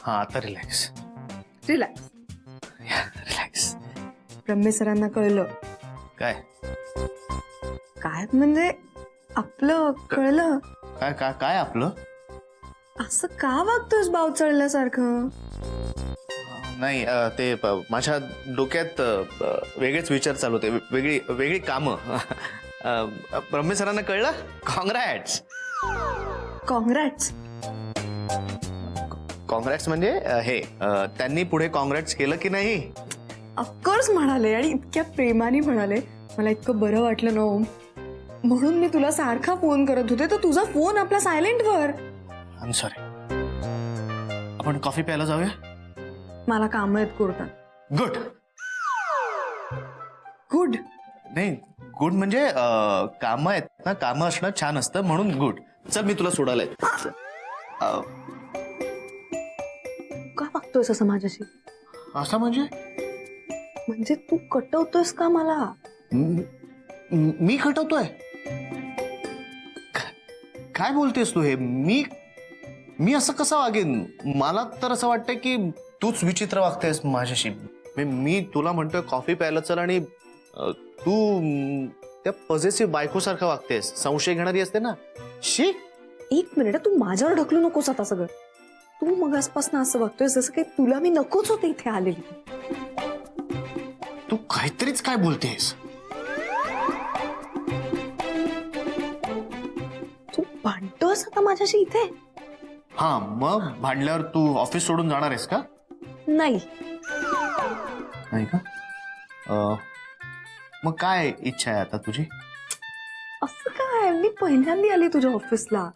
हाँ आता relax. Relax. Relax. Brahme सरांना कळलं. काय काय म्हणजे आपलं कळलं. काय काय काय आपलं? असं का वागतोस बाव चढल्यासारखं. नाही ते माझ्या डोक्यात वेगळेच विचार चालू होते. वेगळी वेगळी कामं. ब्रह्मे सरांना कळलं. कॉंग्रॅट्स. कॉंग्रॅट्स. कॉंग्रॅट्स म्हणजे हे त्यांनी पुढे कॉंग्रॅट्स केलं की नाही. ऑफकोर्स म्हणाले आणि इतक्या प्रेमाने म्हणाले. मला इतकं बरं वाटलं ना ओम. म्हणून मी तुला सारखा फोन करत होते तर तुझा फोन आपला सायलेंट वर. I am sorry. आपण कॉफी प्यायला जाऊया. मला काम आहेत कोर्टात. गुड. गुड. नाही गुड म्हणजे कामं आहेत ना. कामं असणं छान असतं म्हणून गुड. चल मी तुला सोडायला येतो. का वागतोयस असं माझ्याशी. असं म्हणजे म्हणजे तू कटवतोयस का मला. मी खटवतोय. काय बोलतेस तू हे. मी असं कसं वागेन. मला तर असं वाटतं की तूच विचित्र वागतेस माझ्याशी. मी तुला म्हणतोय कॉफी प्यायला चल आणि तू त्या पॉझिटिव्ह बायकोसारखं वागतेस. संशय घेणारी असते ना. शी. एक मिनिट तू माझ्यावर ढकलू नकोस आता सगळं. तू मग आसपासून असं बघतोयस जसं काही तुला मी नकोच होते इथे आलेली. तू काहीतरीच काय बोलतेस. तू भांडतोस आता माझ्याशी इथे. हा मग भांडल्यावर तू ऑफिस सोडून जाणार आहेस का. नाही. नाही का. मग काय इच्छा आहे आता तुझी. असं काय मी पहिल्यांदा आली तुझ्या ऑफिसला.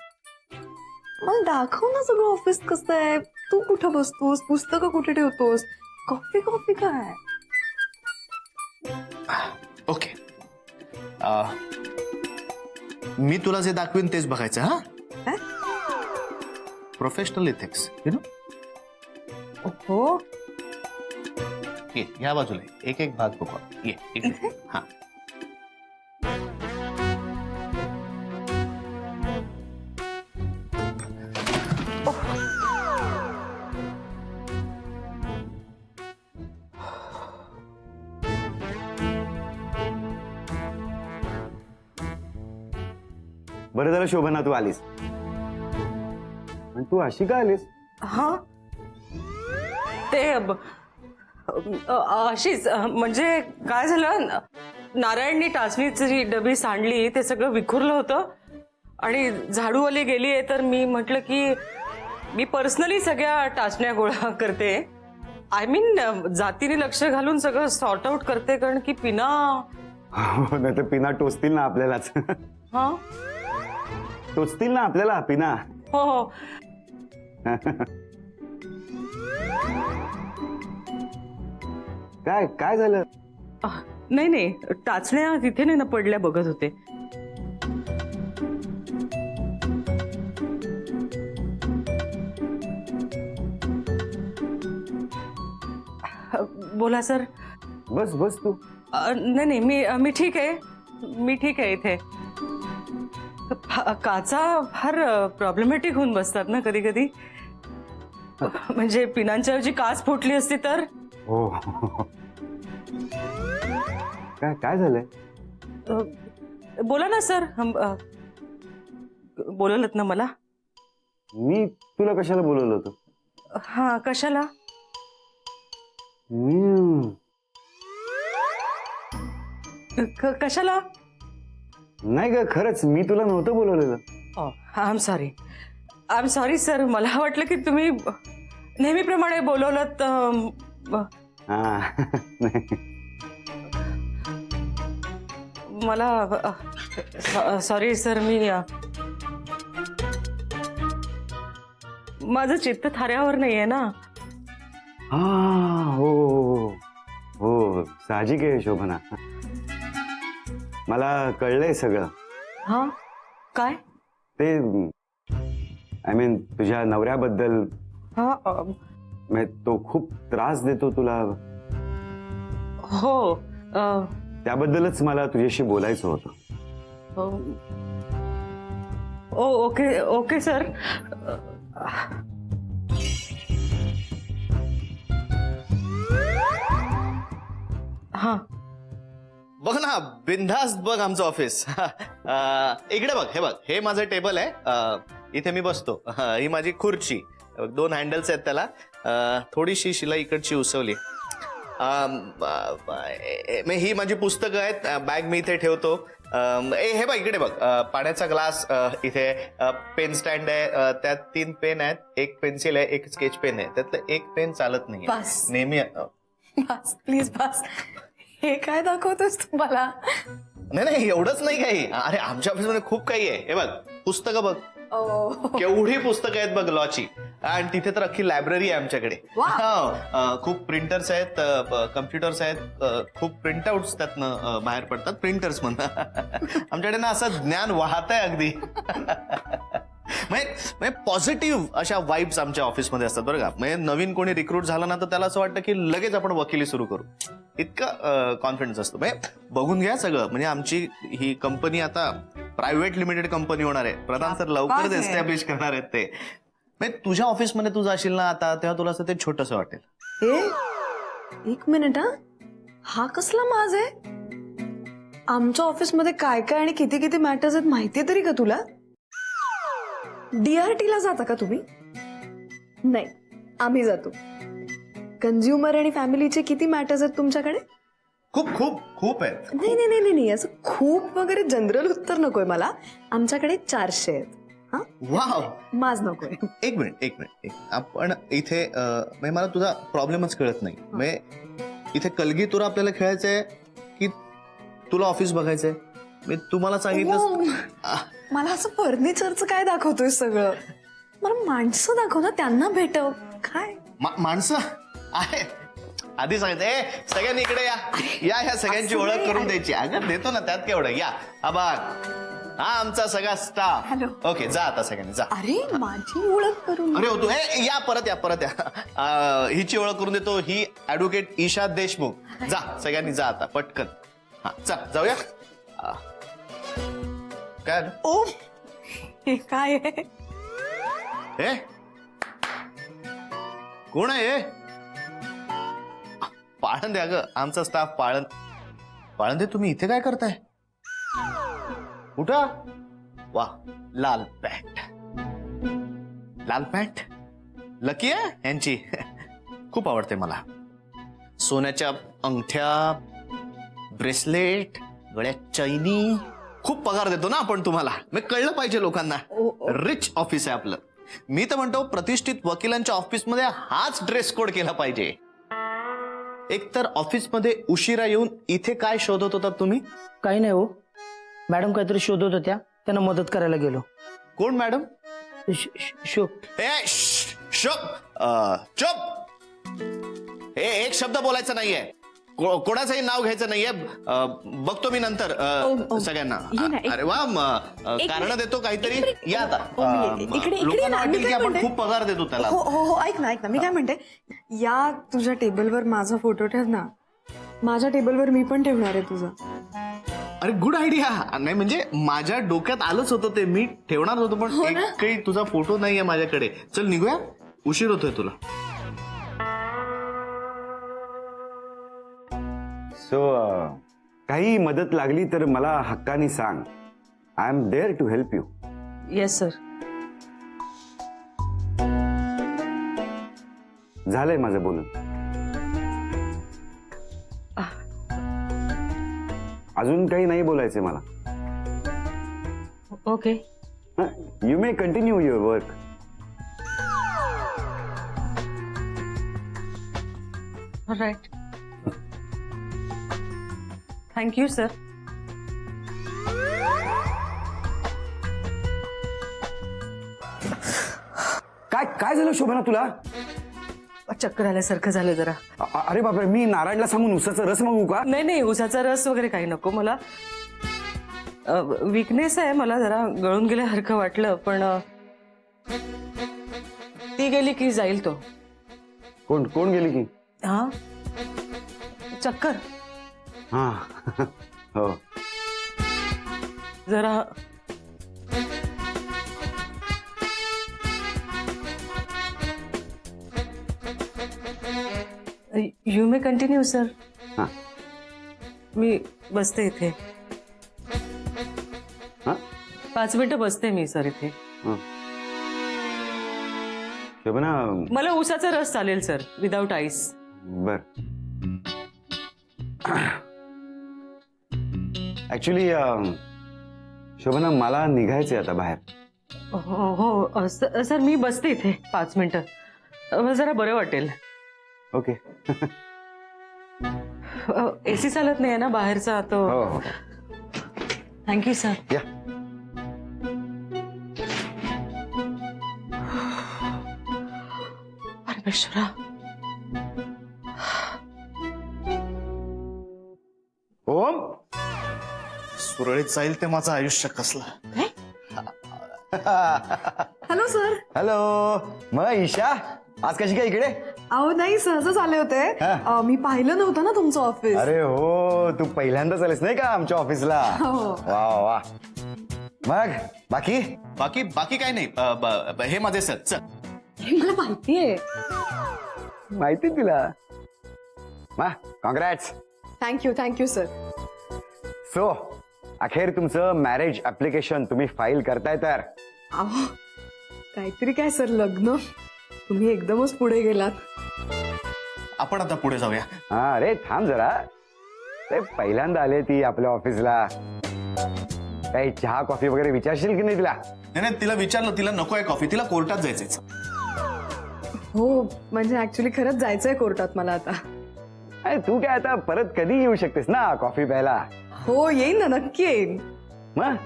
मला दाखव ना सगळं ऑफिस कसं आहे. तू कुठं बसतोस. पुस्तकं कुठे ठेवतोस. कॉफी कॉफी काय. ओके. मी तुला जे दाखवीन तेच बघायचं. हा काय? Professional ethics you know. हो. ये ह्या बाजूला एक एक भाग बघा. ये इकडे. हा. बरं झालं शोभना तू आलीस. आणि तू अशी का आलीस. हा ते अशीच म्हणजे काय झालं. नारायणनी टाचणीची डबी सांडली. ते सगळं विखुरलं होतं आणि झाडूवाली गेली आहे. तर मी म्हटलं की मी पर्सनली सगळ्या टाचण्या गोळा करते. आय मीन जातीने लक्ष घालून सगळं सॉर्ट आउट करते. कारण की पिना नाही तर पिना टोचतील ना आपल्यालाच. हा टोचतील ना आपल्याला पिना. हो हो. काय काय झालं. नाही नाही टाचण्या तिथे नाही ना पडल्या बघत होते. बोला सर. बस बस तू. नाही नाही मी ठीक आहे. मी ठीक आहे इथे. काचा फार प्रॉब्लेमॅटिक होऊन बसतात ना कधी कधी. म्हणजे पिनांच्या ऐवजी काच फुटली असती तर. हो. काय काय झालंय. बोला ना सर. बोलवलत ना मला. मी तुला कशाला बोलवलं होतं. हा कशाला. कशाला. नाही ग खरंच मी तुला नव्हतं बोलवलेलं. I am sorry. I am sorry sir. मला वाटलं की तुम्ही नेहमीप्रमाणे बोलवलं. हा. मला सॉरी सर. मी माझं चित्त थाऱ्यावर नाहीये ना. हा हो हो साहजिक आहे शोभना. मला कळलंय सगळं. हा काय. ते आय मीन तुझ्या नवऱ्याबद्दल. हा तो खूप त्रास देतो तुला. हो. त्याबद्दलच मला तुझ्याशी बोलायचं होतं. Okay okay sir. हा बघ ना बिनधास्त बघ आमचं ऑफिस. इकडे बघ, हे बघ, हे माझं टेबल आहे. इथे मी बसतो. ही माझी खुर्ची. 2 हँडल्स आहेत त्याला. थोडीशी शिलाई इकडची उसवली. ही माझी पुस्तकं आहेत. बॅग मी इथे ठेवतो. हे बघ इकडे बघ, पाण्याचा ग्लास इथे, पेन स्टँड आहे. त्यात 3 पेन आहेत, 1 पेन्सिल आहे, 1 स्केच पेन आहे. त्यातलं 1 पेन चालत नाही बस. नेहमी. बस प्लीज बस. हे काय दाखवतोस तुम्हाला? नाही एवढंच नाही काही. अरे आमच्या ऑफिसमध्ये खूप काही आहे. हे बघ पुस्तकं बघ, केवढी पुस्तकं आहेत बघ लॉची. आणि तिथे तर अख्खी लायब्ररी आहे आमच्याकडे. खूप प्रिंटर्स आहेत, कम्प्युटर्स आहेत, खूप प्रिंटआउट्स त्यातनं बाहेर पडतात. प्रिंटर्स म्हणतात आमच्याकडे ना. असं ज्ञान वाहत आहे अगदी. म्हणजे पॉझिटिव्ह अशा वाईब्स आमच्या ऑफिसमध्ये असतात बरं का. म्हणजे नवीन कोणी रिक्रूट झाला ना तर त्याला असं वाटतं की लगेच आपण वकिली सुरू करू. इतका कॉन्फिडन्स असतो. म्हणजे बघून घ्या सगळं. म्हणजे आमची ही कंपनी आता प्रायव्हेट लिमिटेड कंपनी होणार आहे. प्रधान सर लवकरच एस्टॅब्लिश करणार आहेत ते. म्हणजे तुझ्या ऑफिसमध्ये तू जाशील ना आता, तेव्हा तुला असं ते छोटंसं वाटेल. हे 1 मिनिट. हा कसला माज आहे? आमच्या ऑफिसमध्ये काय काय आणि किती किती मॅटर्स आहेत माहितीये तरी का तुला? DRT ला जाता का तुम्ही? नाही, आम्ही जातो. कन्झ्युमर आणि फॅमिलीचे किती मॅटर्स आहेत तुमच्याकडे? खूप खूप खूप आहेत. नाही नाही नाही नाही, असं खूप वगैरे जनरल उत्तर नकोय मला. आमच्याकडे 400 आहेत. हा, वाव. माज नकोय. एक मिनिट. आपण इथे म्हणजे मला तुझा प्रॉब्लेमच कळत नाही. म्हणजे इथे कलगीतुरा आपल्याला खेळायचंय की तुला ऑफिस बघायचंय? मी तुम्हाला सांगितलं. मला असं फर्निचरचं काय दाखवतोय सगळं? मला माणसं दाखव ना, त्यांना भेटव. काय माणसं आहे आधी सांगितलं. सगळ्यांनी इकडे या. ह्या सगळ्यांची ओळख करून द्यायची. अगं देतो ना, त्यात केवढं. या हा बघ, हा आमचा सगळा स्टाफ. हॅलो. ओके जा आता सगळ्यांनी जा. अरे माझी ओळख करून. अरे हो तू या परत या. हिची ओळख करून देतो. ही ऍडव्होकेट ईशा देशमुख. जा सगळ्यांनी जा आता पटकन. हा चल जाऊया. काय आलं? ओ हे काय आहे? हे कोण आहे? पाळंदे. अगं आमचा स्टाफ पाळंदे. तुम्ही इथे काय करताय? कुठं? वा, लाल पॅन्ट लकी आहे यांची. खूप आवडते मला. सोन्याच्या अंगठ्या, ब्रेसलेट, गळ्यात चैनी. खूप पगार देतो ना आपण तुम्हाला. मी कळलं पाहिजे लोकांना. रिच ऑफिस आहे आपलं. मी तर म्हणतो प्रतिष्ठित वकिलांच्या ऑफिसमध्ये हाच ड्रेस कोड केला पाहिजे. एकतर ऑफिसमध्ये उशिरा येऊन इथे काय शोधत होता तुम्ही? काही नाही हो, मॅडम काहीतरी शोधत होत्या, त्यांना मदत करायला गेलो. कोण मॅडम? शो चुप. हे एक शब्द बोलायचा नाहीये. कोणाचंही नाव घ्यायचं नाहीये. बघतो मी नंतर सगळ्यांना. अरे वा, कारण देतो काहीतरी. या आता. लोकांना वाटेल की आपण खूप पगार देतो त्याला. हो ऐक ना मी काय म्हणते, या तुझ्या टेबलवर माझा फोटो ठेव ना. माझ्या टेबलवर मी पण ठेवणार आहे तुझा. अरे गुड आयडिया. नाही म्हणजे माझ्या डोक्यात आलंच होतं ते. मी ठेवणार होतो पण काही तुझा फोटो नाहीये माझ्याकडे. चल निघूया, उशीर होतोय तुला. सो काही मदत लागली तर मला हक्कानी सांग. I am there to help you. Yes sir. झालंय माझं बोलून. अजून काही नाही बोलायचंय मला. Okay. You may continue your work. Right. Thank you sir. काय झालं शोभना तुला? चक्कर आल्यासारखं झालं जरा. अरे बापरे, मी नारायणला सांगून उसाचा रस मागू का? नाही उसाचा रस वगैरे काही नको मला. विकनेस आहे मला, जरा गळून गेल्यासारखं वाटलं. पण ती गेली की जाईल तो. कोण गेली की? हा, चक्कर. हा हो. जरा यू मे कंटिन्यू सर. हा मी बसते इथे. हा 5 मिनिटं बसते मी सर इथे. शोभना मला ऊसाचा रस चालेल सर, विदाउट आईस. बर. ऍक्च्युली शोभना मला निघायचंय आता बाहेर. हो हो सर मी बसते इथे 5 मिनिटं. जरा बरं वाटेल. ओके. एसी चालत नाही ना बाहेरचा तो. हो हो थँक्यू सर. या. परमेश्वरा. ओम. सुरळीत जाईल ते माझं आयुष्य कसलं. Hello sir. हॅलो. मग ईशा आज कशी काय इकडे? अहो नाही, सहजच आले होते. हा. मी पाहिलं नव्हतं ना तुमचं ऑफिस. अरे हो, तू पहिल्यांदाच आलीस नाही का आमच्या ऑफिसला? हो. वा वा. मग बाकी बाकी बाकी काय नाही. हे माझे सर. चल. हे मला माहितीये. माहिती तुला? वा कॉंग्रॅट्स. Thank you sir. सो अखेर तुमचं मॅरेज ऍप्लिकेशन तुम्ही फाईल करताय तर? अहो काहीतरी काय सर, लग्न तुम्ही एकदमच पुढे गेलात. आपण आता पुढे जाऊया. हा अरे थांब जरा. ते पहिल्यांदा आले ती आपल्या ऑफिसला. काही चहा कॉफी वगैरे विचारशील की नाही तिला? नाही तिला विचारलं, तिला नको आहे कॉफी, तिला कोर्टात जायचंय. हो म्हणजे ऍक्च्युली खरंच जायचंय कोर्टात मला आता. अरे तू काय आता परत कधी येऊ शकतेस ना कॉफी प्यायला. हो येईन ना, नक्की येईन. मग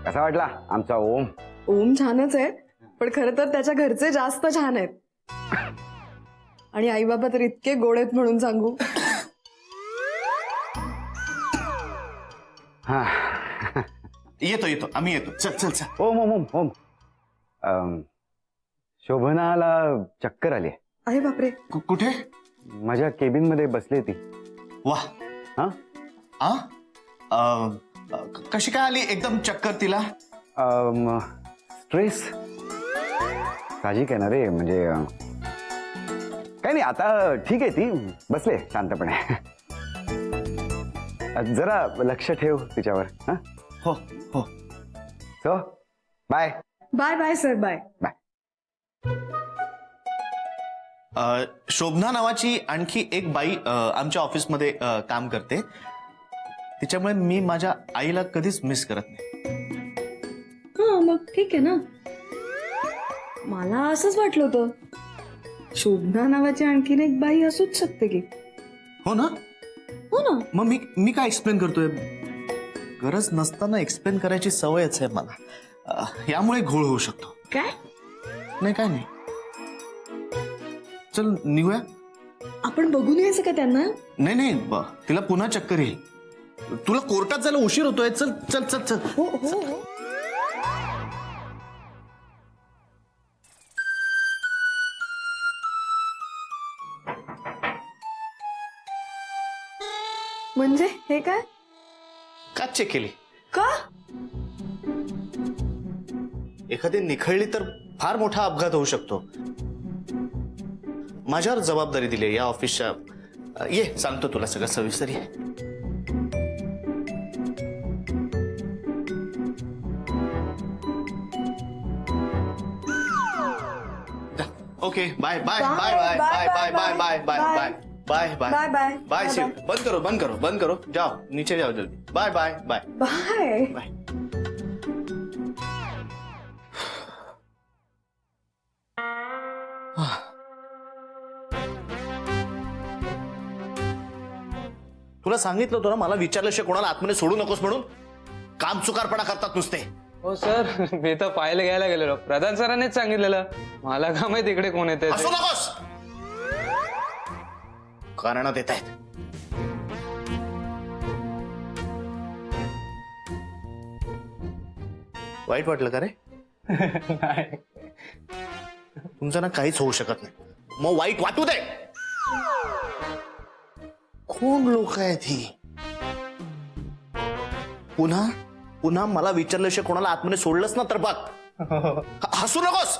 कसा वाटला आमचा ओम? ओम छानच आहे, पण खरं तर त्याच्या घरचे जास्त छान आहेत. आणि आई बाबा तर इतके गोड आहेत म्हणून सांगू. हा येतो आम्ही येतो. चल चल चल. ओम ओम ओम ओम. शोभनाला चक्कर आली. अरे बापरे. कुठे? माझ्या केबिन मध्ये बसली ती. वा. हा कशी काय आली एकदम चक्कर तिला? स्ट्रेस साहजिक आहे ना रे. म्हणजे काही नाही, आता ठीक आहे ती बसले शांतपणे. जरा लक्ष ठेव तिच्यावर. हा हो हो. So bye. Bye bye sir. Bye bye. Shobhana नावाची आणखी एक बाई आमच्या ऑफिसमध्ये काम करते. तिच्यामुळे मी माझ्या आईला कधीच मिस करत नाही. हा मग ठीक आहे ना. मला असंच वाटलं होतं शोभना नावाची आणखीन एक बाई असूच शकते की. हो ना. हो ना. मग मी काय एक्सप्लेन करतोय? गरज नसताना एक्सप्लेन करायची सवयच आहे मला. यामुळे घोळ होऊ शकतो. काय? नाही काय नाही. चल निघूया. आपण बघून यायचं का त्यांना? नाही तिला पुन्हा चक्कर येईल. तुला कोर्टात जायला उशीर होतोय. चल चल चल चल. हो हो हो. म्हणजे हे काय? का चेक केली? का? एखादी निखळली तर फार मोठा अपघात होऊ शकतो. माझ्यावर जबाबदारी दिली या ऑफिसच्या. ये सांगतो तुला सगळं सविस्तर. ये. Okay bye bye bye bye bye bye bye bye bye bye bye bye bye bye. Shiv बंद करो जाओ नीचे जाओ जल्दी. Bye bye bye bye. Bye. तुला सांगितलं होतं ना मला विचारल्याशिवाय कोणाला आतमध्ये सोडू नकोस म्हणून. काम चुकारपणा करतात नुसते. हो सर, मी तर फाईल घ्यायला गेलेलो. प्रधान सरांनीच सांगितलेलं. मला का माहित इकडे कोण येते. असू नकोस. कारण देत आहेत. वाईट वाटलं का रे? तुमचं ना काहीच होऊ शकत नाही. मग वाईट वाटू दे. कोण लोक आहेत ही? पुन्हा मला विचारल्याशिवाय कोणाला आतमध्ये सोडलंच ना तर बघ. हसू नकोस.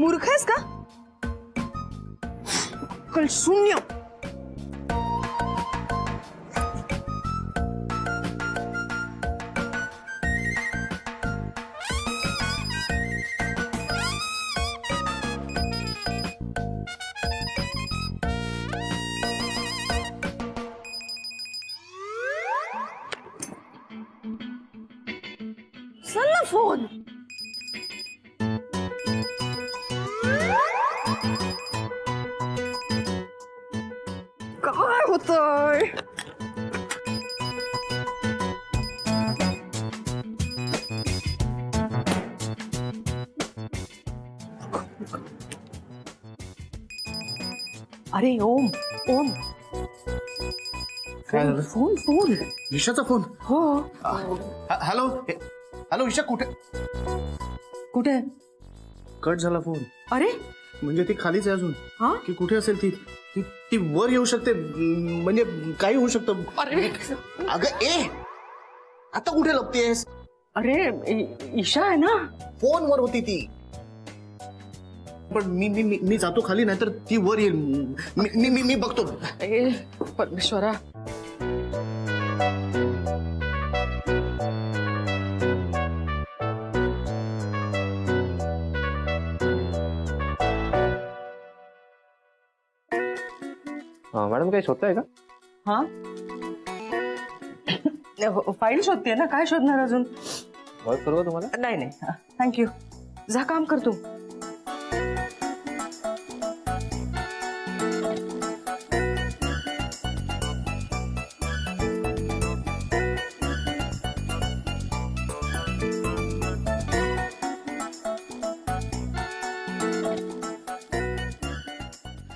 मूर्ख आहेस का? कल शून्य. चल ना फोन. काय होतंय? अरे ओम ओम काय झालं? Phone phone. ईशाचा फोन. हो. हॅलो हॅलो ईशा कुठे? कुठे? कट झाला फोन. अरे म्हणजे ती खालीच आहे अजून हा की कुठे असेल ती ती ती वर येऊ शकते म्हणजे काही होऊ शकतं. अरे अगं ए आता कुठे लपतेस? अरे ईशा आहे ना. फोनवर होती ती. पण मी मी मी- मी जातो खाली नाही तर ती वर येईल. मी मी मी- मी बघतो. ए परमेश्वरा. मॅडम काही शोधताय का? हा फाईल शोधते ना. काय शोधणार अजून? वर्क करू का तुम्हाला? नाही नाही थँक्यू. जा काम कर तू.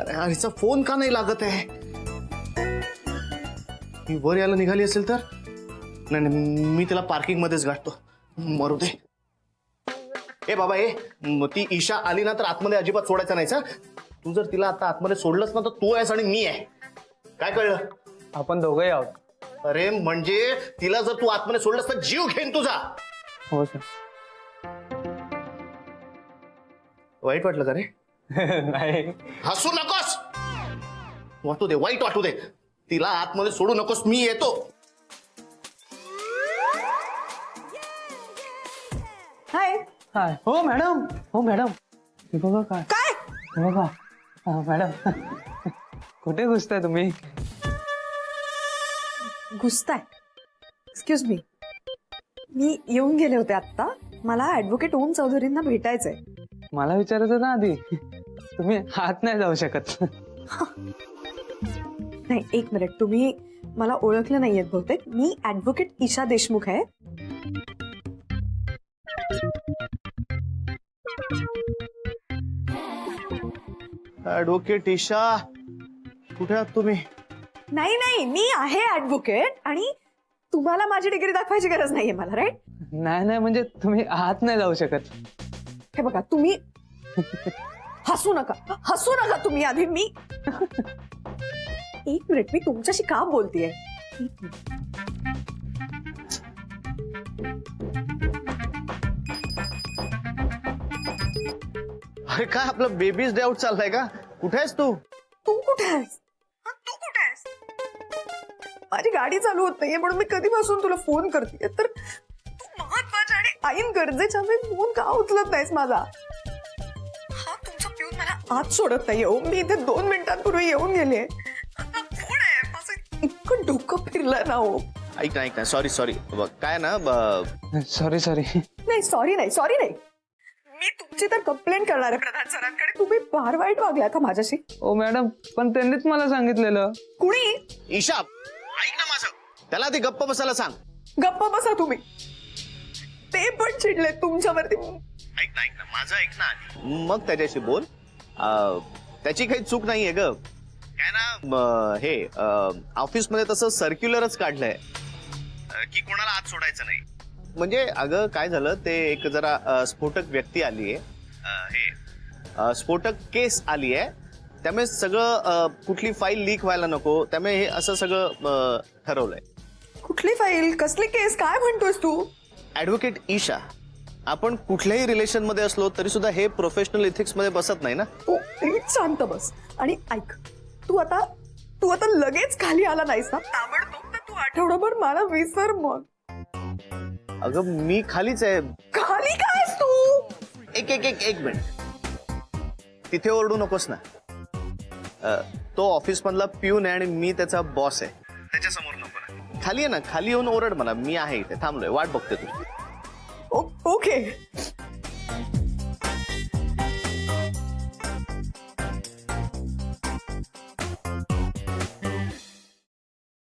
अरे यार, हिचा फोन का नाही लागत आहे? ही वर यायला निघाली असेल तर नाही नाही, मी तिला पार्किंग मध्येच गाठतो. मरू दे. ए बाबा ती ईशा आली ना तर आतमध्ये अजिबात सोडायचं नाहीस. तू जर तिला आता आतमध्ये सोडलंस ना तर तू आहेस आणि मी आहे. काय कळलं? आपण दोघंही आहोत. अरे म्हणजे तिला जर तू आतमध्ये सोडलंस तर जीव घेईन तुझा. हो सर. वाईट वाटलं का रे? नाही. हसू नकोस. वाटू दे, वाईट वाटू दे. तिला आतमध्ये सोडू नकोस. मी येतो. हाय. हाय. हो मॅडम. हो मॅडम. हे बघा काय. काय? हे बघा. मॅडम कुठे घुसताय तुम्ही? घुसताय? Excuse me. मी येऊन गेले होते आत्ता. मला ऍडव्होकेट ओम चौधरींना भेटायचंय. मला विचारायचं ना आधी. तुम्ही हात नाही जाऊ शकत. नाही एक मिनिट. तुम्ही मला ओळखलं नाहीयेत बहुतेक. मी ऍडव्होकेट ईशा देशमुख आहे. ऍडव्होकेट ईशा कुठे आहात तुम्ही? नाही नाही मी आहे ऍडव्होकेट आणि तुम्हाला माझी डिग्री दाखवायची गरज नाहीये मला. राईट? नाही नाही म्हणजे तुम्ही हात नाही जाऊ शकत. हे बघा तुम्ही हसू नका तुम्ही. आधी मी एक मिनिट. मी तुमच्याशी का बोलतेय? अरे काय आपलं बेबीज डे आउट चाललाय का? कुठे आहेस तू? तू कुठे आहेस? तू कुठे आहेस? माझी गाडी चालू होत नाहीये म्हणून मी कधीपासून तुला फोन करते. तर तू महत्वाच्या आणि ऐन गरजेच्या वेळी फोन का उचलत नाहीस माझा? हा तुमचा पिऊन मला आत सोडत नाहीये. हो मी इथे 2 मिनिटांपूर्वी येऊन गेले. कोण आहे? माझं इतकं डोकं फिरलं ना. हो ऐक ना सॉरी काय ना सॉरी. नाही सॉरी नाही. मी तुमची तर कंप्लेंट करणार आहे प्रधान सरांकडे. तुम्ही फार वाईट वागलात माझ्याशी. ओ मॅडम पण त्यांनीच मला सांगितलेलं. कुणी? ईशा ऐक ना माझं. त्याला ती गप्प बसायला सांग. गप्प बसा तुम्ही. ते पण चिडले तुमच्यावरती. ऐक ना माझं ऐक ना आधी. मग त्याच्याशी बोल. त्याची काही चूक नाहीये ग. काय ना हे ऑफिसमध्ये तसं सर्क्युलरच काढलंय की कोणाला आत सोडायचं नाही. म्हणजे अगं काय झालं ते एक जरा स्फोटक व्यक्ती आलीये. हे स्फोटक केस आली आहे. त्यामुळे सगळं कुठली फाईल लीक व्हायला नको. त्यामुळे हे असं सगळं ठरवलंय. कुठली फाईल? कसली केस? काय म्हणतोस तू? ऍडव्होकेट ईशा आपण कुठल्याही रिलेशन मध्ये असलो तरी सुद्धा हे प्रोफेशनल इथिक्स मध्ये बसत नाही ना. तू प्लीज शांत बस आणि ऐक. तू आता लगेच खाली आला नाहीस ना, ताबडतोब तर तू आठवडाभर मला विसर मग. अगं मी खालीच आहे. खाली काय आहेस तू? एक मिनिट, तिथे ओरडू नकोस ना. तो ऑफिस मधला प्यून आहे आणि मी त्याचा बॉस आहे. त्याच्यासमोर नको ना. खाली आहे ना, खाली येऊन ओरड मला. मी आहे इथे थांबलोय, वाट बघते तुझी. ओके